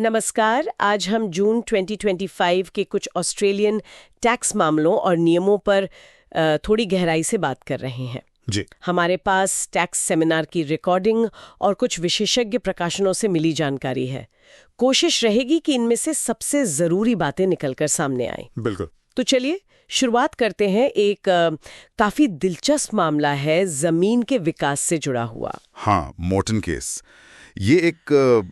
नमस्कार। आज हम जून 2025 के कुछ ऑस्ट्रेलियन टैक्स मामलों और नियमों पर थोड़ी गहराई से बात कर रहे हैं। जी। हमारे पास टैक्स सेमिनार की रिकॉर्डिंग और कुछ विशेषज्ञ प्रकाशनों से मिली जानकारी है। कोशिश रहेगी कि इनमें से सबसे जरूरी बातें निकलकर सामने आए। बिल्कुल। तो चलिए शुरुआत करते हैं। एक काफी दिलचस्प मामला है जमीन के विकास से जुड़ा हुआ। हाँ, मोर्टन केस। ये एक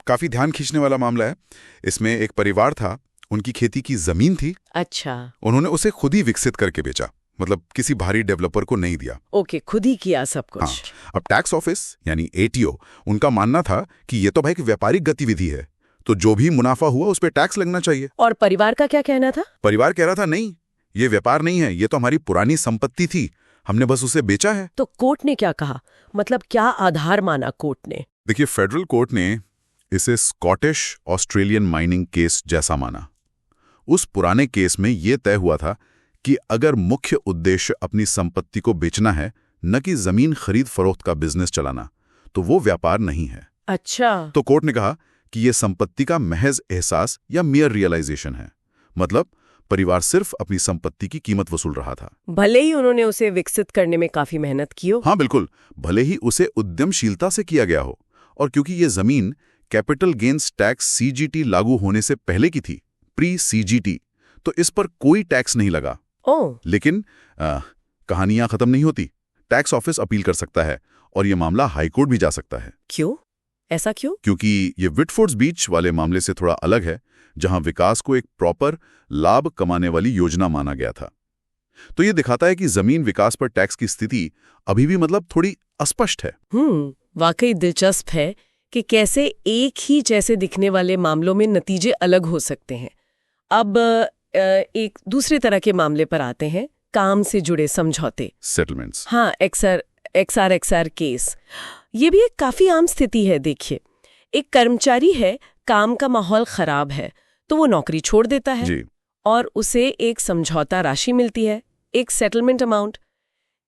काफी ध्यान खींचने वाला मामला है। इसमें एक परिवार था, उनकी खेती की जमीन थी। अच्छा। उन्होंने उसे खुद ही विकसित करके बेचा, मतलब किसी भारी डेवलपर को नहीं दिया। ओके, खुद ही किया सब कुछ। हाँ, अब टैक्स ऑफिस यानी एटीओ, उनका मानना था कि ये तो भाई एक व्यापारिक गतिविधि है, तो जो भी मुनाफा हुआ उस पर टैक्स लगना चाहिए। और परिवार का क्या कहना था? परिवार कह रहा था नहीं, ये व्यापार नहीं है, ये तो हमारी पुरानी संपत्ति थी, हमने बस उसे बेचा है। तो कोर्ट ने क्या कहा? मतलब क्या आधार माना कोर्ट ने? देखिए, फेडरल कोर्ट ने इसे स्कॉटिश ऑस्ट्रेलियन माइनिंग केस जैसा माना। उस पुराने केस में यह तय हुआ था कि अगर मुख्य उद्देश्य अपनी संपत्ति को बेचना है, न कि जमीन खरीद फरोख्त का बिजनेस चलाना, तो वो व्यापार नहीं है। अच्छा। तो कोर्ट ने कहा कि यह संपत्ति का महज एहसास या मियर रियलाइजेशन है। मतलब परिवार सिर्फ अपनी संपत्ति की कीमत वसूल रहा था, भले ही उन्होंने उसे विकसित करने में काफी मेहनत की हो। हाँ बिल्कुल, भले ही उसे उद्यमशीलता से किया गया हो। और क्योंकि यह जमीन कैपिटल गेन्स टैक्स सीजीटी लागू होने से पहले की थी, प्री सीजीटी, तो इस पर कोई टैक्स नहीं लगा। लेकिन कहानियां खत्म नहीं होती। टैक्स ऑफिस अपील कर सकता है और यह मामला हाईकोर्ट भी जा सकता है। क्यों? ऐसा क्यों? क्योंकि ये विटफोर्ड्स बीच वाले मामले से थोड़ा अलग है, जहां विकास को एक प्रॉपर लाभ कमाने वाली योजना माना गया था। तो ये दिखाता है कि जमीन विकास पर टैक्स की स्थिति अभी भी मतलब थोड़ी अस्पष्ट है। वाकई दिलचस्प है कि कैसे एक ही जैसे दिखने वाले मामलों में नतीजे अलग हो सकते हैं। अब एक दूसरे तरह के मामले पर आते हैं, काम से जुड़े समझौते, सेटलमेंट्स। हाँ, एक्सआर केस। ये भी एक काफी आम स्थिति है। देखिए, एक कर्मचारी है, काम का माहौल खराब है, तो वो नौकरी छोड़ देता है जी। और उसे एक समझौता राशि मिलती है, एक सेटलमेंट अमाउंट।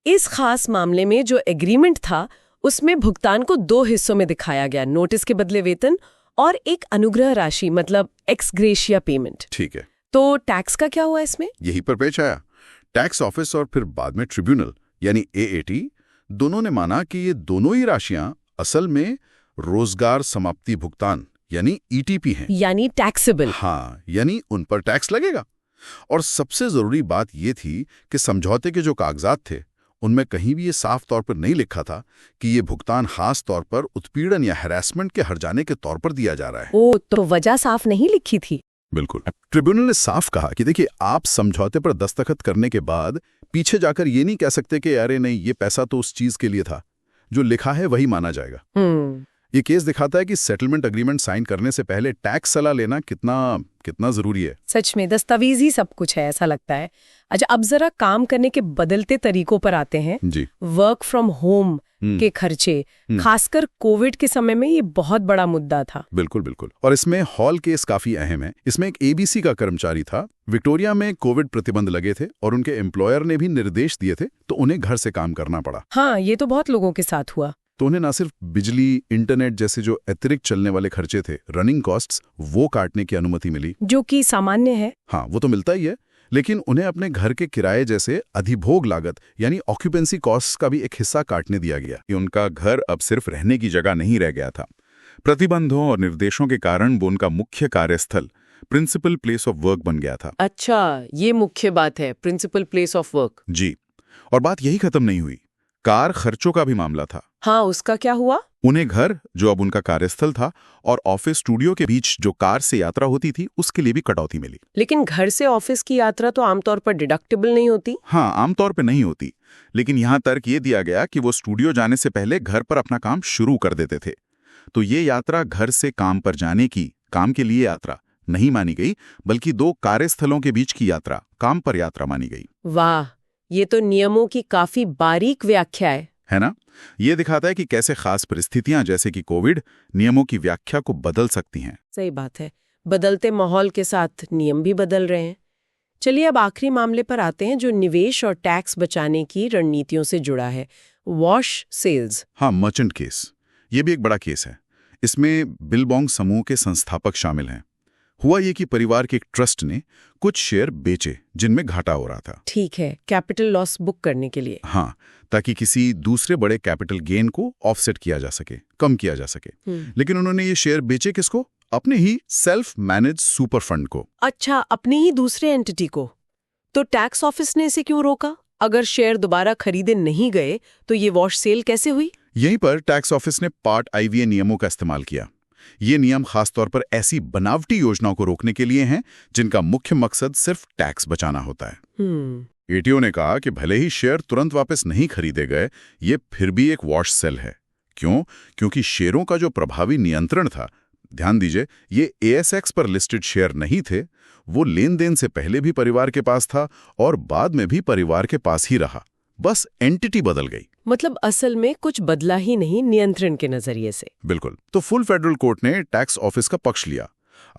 इस खास मामले में जो एग्रीमेंट था उसमें भुगतान को 2 हिस्सों में दिखाया गया, नोटिस के बदले वेतन और एक अनुग्रह राशि, मतलब एक्स ग्रेशिया पेमेंट। ठीक है। तो टैक्स का क्या हुआ इसमें? यही पर पेच आया। टैक्स ऑफिस और फिर बाद में ट्रिब्यूनल यानी एएटी, दोनों ने माना कि ये दोनों ही राशियां असल में रोजगार समाप्ति भुगतान यानी ईटीपी हैं। यानी टैक्सेबल। हाँ, यानी उन पर टैक्स लगेगा। और सबसे जरूरी बात ये थी कि समझौते के जो कागजात थे उनमें कहीं भी ये साफ तौर पर नहीं लिखा था कि ये भुगतान खास तौर पर उत्पीड़न या हैरेसमेंट के हर्जाने के तौर पर दिया जा रहा है। तो वजह साफ नहीं लिखी थी। बिल्कुल। ट्रिब्यूनल ने साफ कहा कि देखिए, आप समझौते पर दस्तखत करने के बाद पीछे जाकर ये नहीं कह सकते कि अरे नहीं, ये पैसा तो उस चीज के लिए था। जो लिखा है वही माना जाएगा। ये केस दिखाता है कि सेटलमेंट एग्रीमेंट साइन करने से पहले टैक्स सलाह लेना कितना जरूरी है। सच में दस्तावेज ही सब कुछ है, ऐसा लगता है। अच्छा, अब जरा काम करने के बदलते तरीकों पर आते हैं। जी। वर्क फ्रॉम होम के खर्चे, खासकर कोविड के समय में ये बहुत बड़ा मुद्दा था। बिल्कुल बिल्कुल। और इसमें हॉल केस काफी अहम है। इसमें एक एबीसी का कर्मचारी था। विक्टोरिया में कोविड प्रतिबंध लगे थे और उनके एम्प्लॉयर ने भी निर्देश दिए थे, तो उन्हें घर से काम करना पड़ा। हाँ, ये तो बहुत लोगों के साथ हुआ। तो उन्हें न सिर्फ बिजली, इंटरनेट जैसे जो अतिरिक्त चलने वाले खर्चे थे, रनिंग कॉस्ट्स, वो काटने की अनुमति मिली, जो कि सामान्य है। हाँ, वो तो मिलता ही है। लेकिन उन्हें अपने घर के किराए जैसे अधिभोग लागत यानी ऑक्यूपेंसी कॉस्ट्स का भी एक हिस्सा काटने दिया गया कि उनका घर अब सिर्फ रहने की जगह नहीं रह गया था। प्रतिबंधों और निर्देशों के कारण वो उनका मुख्य कार्यस्थल प्रिंसिपल प्लेस ऑफ वर्क बन गया था। अच्छा, ये मुख्य बात है, प्रिंसिपल प्लेस ऑफ वर्क। जी। और बात यही खत्म नहीं हुई, कार खर्चों का भी मामला था। हाँ, उसका क्या हुआ? उन्हें घर, जो अब उनका कार्यस्थल था, और ऑफिस स्टूडियो के बीच जो कार से यात्रा होती थी, उसके लिए भी कटौती मिली। लेकिन घर से ऑफिस की यात्रा तो आमतौर पर डिडक्टेबल नहीं होती। हाँ, आमतौर पर नहीं होती, लेकिन यहाँ तर्क ये दिया गया कि वो स्टूडियो जाने से पहले घर पर अपना काम शुरू कर देते थे। तो ये यात्रा घर से काम पर जाने की, काम के लिए यात्रा नहीं मानी गई, बल्कि 2 कार्यस्थलों के बीच की यात्रा, काम पर यात्रा मानी गई। वाह, ये तो नियमों की काफी बारीक व्याख्या है ना? ये दिखाता है कि कैसे खास परिस्थितियां जैसे कि कोविड नियमों की व्याख्या को बदल सकती हैं। सही बात है, बदलते माहौल के साथ नियम भी बदल रहे हैं। चलिए अब आखिरी मामले पर आते हैं, जो निवेश और टैक्स बचाने की रणनीतियों से जुड़ा है, वॉश सेल्स। हाँ, मर्चेंट केस। ये भी एक बड़ा केस है। इसमें बिलबोंग समूह के संस्थापक शामिल हैं। हुआ ये कि परिवार के एक ट्रस्ट ने कुछ शेयर बेचे जिनमें घाटा हो रहा था। ठीक है, कैपिटल लॉस बुक करने के लिए। हाँ, ताकि किसी दूसरे बड़े कैपिटल गेन को ऑफसेट किया जा सके, कम किया जा सके। लेकिन उन्होंने ये शेयर बेचे किसको? अपने ही सेल्फ मैनेज सुपर फंड को। अच्छा, अपनी ही दूसरे एंटिटी को। तो टैक्स ऑफिस ने इसे क्यों रोका? अगर शेयर दोबारा खरीदे नहीं गए तो ये वॉश सेल कैसे हुई? यहीं पर टैक्स ऑफिस ने पार्ट IVA नियमों का इस्तेमाल किया। ये नियम खासतौर पर ऐसी बनावटी योजनाओं को रोकने के लिए हैं जिनका मुख्य मकसद सिर्फ टैक्स बचाना होता है। ATO ने कहा कि भले ही शेयर तुरंत वापस नहीं खरीदे गए, ये फिर भी एक वॉश सेल है। क्यों? क्योंकि शेयरों का जो प्रभावी नियंत्रण था, ध्यान दीजिए, ये ASX पर लिस्टेड शेयर नहीं थे, वो लेन देन से पहले भी परिवार के पास था और बाद में भी परिवार के पास ही रहा। बस एंटिटी बदल गई। मतलब असल में कुछ बदला ही नहीं, नियंत्रण के नजरिए से। बिल्कुल। तो फुल फेडरल कोर्ट ने टैक्स ऑफिस का पक्ष लिया।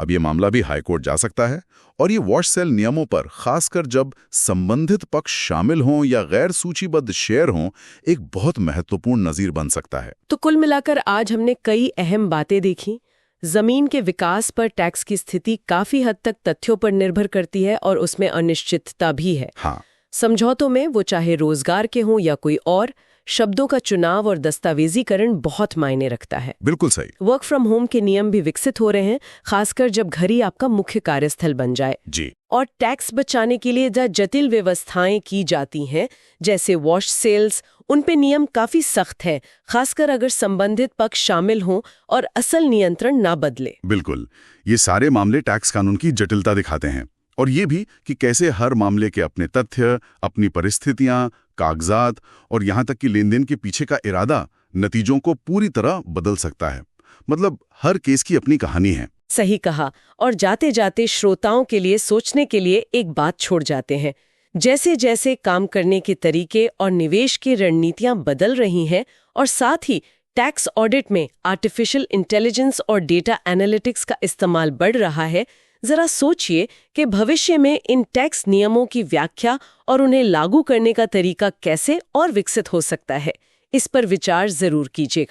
अब ये मामला भी हाई कोर्ट जा सकता है और ये वॉश सेल नियमों पर, खासकर जब संबंधित पक्ष शामिल हों या गैर सूचीबद्ध शेयर हों, एक बहुत महत्वपूर्ण नजीर बन सकता है। तो कुल मिलाकर आज हमने कई अहम बातें देखी। जमीन के विकास पर टैक्स की स्थिति काफी हद तक तथ्यों पर निर्भर करती है और उसमें अनिश्चितता भी है। हाँ। समझौतों में, वो चाहे रोजगार के हों या कोई और, शब्दों का चुनाव और दस्तावेजीकरण बहुत मायने रखता है। बिल्कुल सही। वर्क फ्रॉम होम के नियम भी विकसित हो रहे हैं, खासकर जब घर ही आपका मुख्य कार्यस्थल बन जाए। जी। और टैक्स बचाने के लिए जो जटिल व्यवस्थाएं की जाती हैं, जैसे वॉश सेल्स, उन पे नियम काफी सख्त हैं, खासकर अगर संबंधित पक्ष शामिल हों और असल नियंत्रण ना बदले। बिल्कुल। ये सारे मामले टैक्स कानून की जटिलता दिखाते हैं और ये भी कि कैसे हर मामले के अपने तथ्य, अपनी परिस्थितियां, कागजात और यहाँ तक कि लेन देन के पीछे का इरादा नतीजों को पूरी तरह बदल सकता है। मतलब हर केस की अपनी कहानी है। सही कहा। और जाते जाते श्रोताओं के लिए सोचने के लिए एक बात छोड़ जाते हैं। जैसे जैसे काम करने के तरीके और निवेश की रणनीतियां बदल रही हैं और साथ ही टैक्स ऑडिट में आर्टिफिशियल इंटेलिजेंस और डेटा एनालिटिक्स का इस्तेमाल बढ़ रहा है, जरा सोचिए कि भविष्य में इन टैक्स नियमों की व्याख्या और उन्हें लागू करने का तरीका कैसे और विकसित हो सकता है। इस पर विचार जरूर कीजिएगा।